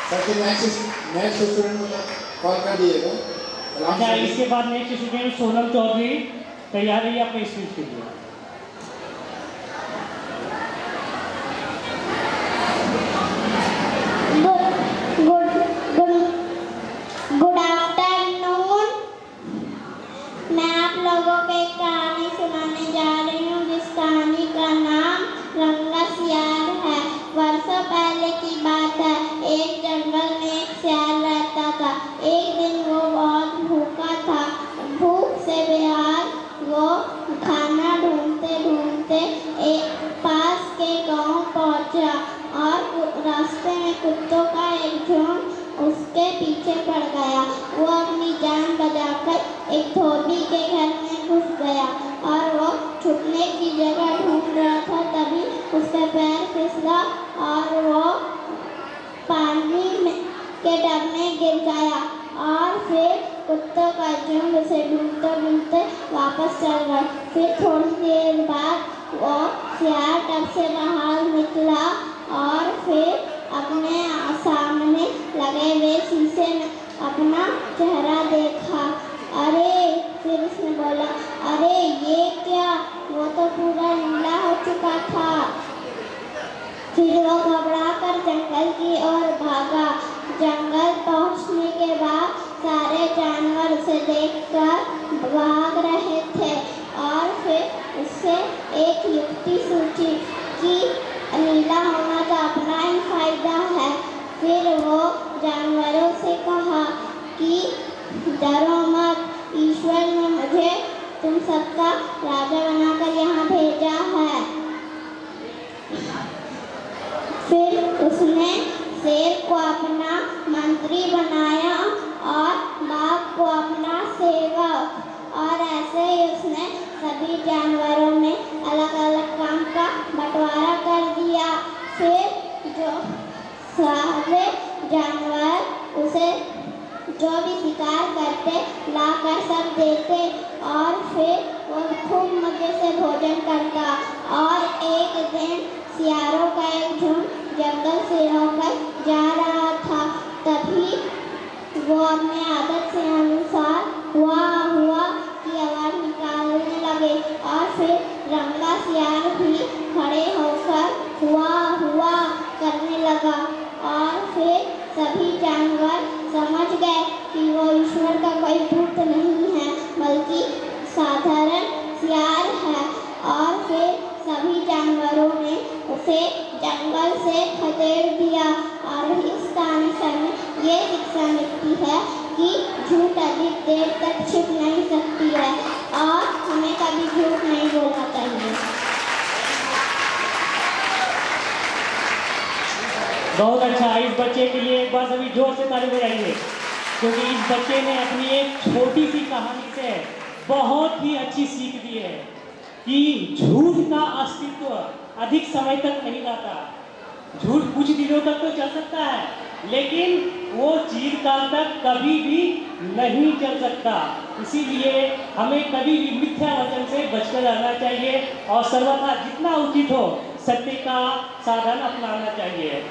Sir next student को call कर दिएगा। अच्छा, इसके बाद नेक्स्ट स्टूडेंट सोनम चौधरी तैयार रहिए अपने स्पीच के लिए। Good afternoon. मैं आप लोगों को एक कहानी सुनाने जा रही हूँ जिस कहानी का नाम रंगा सियार है। वर्षों पहले की बात है। एक जंगल में एक सियार रहता था। एक दिन वो बहुत भूखा था। भूख से बेहाल वो खाना ढूंढते ढूंढते एक पास के गांव पहुंचा और रास्ते में कुत्तों का एक झुंड उसके पीछे पड़ गया। वो अपनी जान बचाकर एक धोबी के घर में घुस गया और वो छुपने की जगह ढूंढ रहा था। तभी उसका पैर फिसला और वो पानी के डब में गिर गया और फिर कुत्तों का झुंड उसे ढूंढते ढूंढते वापस चल गया। फिर थोड़ी देर बाद वो सियार डब से बाहर निकला और फिर अपने सामने लगे हुए शीशे में अपना चेहरा देखा। अरे, फिर उसने बोला, अरे ये क्या, वो तो पूरा नीला हो चुका था। फिर वो घबराकर जंगल की ओर भागा। जंगल पहुंचने के बाद सारे जानवर उसे देखकर भाग रहे थे और फिर उससे एक युक्ति सूझी कि नीला होना तो अपना ही फायदा है। फिर वो जानवरों से कहा कि डरो मत, ईश्वर ने मुझे तुम सबका राजा बनाकर यहाँ भेजा है। फिर उसने शेर को अपना मंत्री बनाया और बाघ को अपना सेवक, और ऐसे ही उसने सभी जानवरों में अलग अलग काम का बंटवारा कर दिया। फिर जो सारे जानवर उसे जो भी शिकार करते लाकर सब देते और फिर वो खूब मजे से भोजन करता। और एक दिन सियारों का एक झुंड जंगल से होकर जा रहा था। तभी वो अपने आदत से अनुसार हुआ की आवाज निकालने लगे और फिर रंगा सियार भी खड़े होकर हुआ करने लगा। और फिर सभी जानवर समझ गए कि वो ईश्वर का कोई भूत नहीं है बल्कि साधारण सियार है। और फिर सभी जानवरों ने उसे जंगल से खदेड़ दिया। और इस कहानी से हमें ये शिक्षा मिलती है कि झूठ अधिक देर तक छिप नहीं सकती है और हमें कभी झूठ नहीं बोलना चाहिए। बहुत अच्छा। इस बच्चे के लिए एक बार सभी जोर से ताली बजाइए, क्योंकि इस बच्चे ने अपनी एक छोटी सी कहानी से बहुत ही अच्छी सीख दी है कि झूठ का अस्तित्व अधिक समय तक नहीं रहता। झूठ कुछ दिनों तक तो चल सकता है, लेकिन वो चिरकाल तक कभी भी नहीं चल सकता। इसीलिए हमें कभी भी मिथ्या वचन से बचकर रहना चाहिए और सर्वथा जितना उचित हो सत्य का साधन अपनाना चाहिए।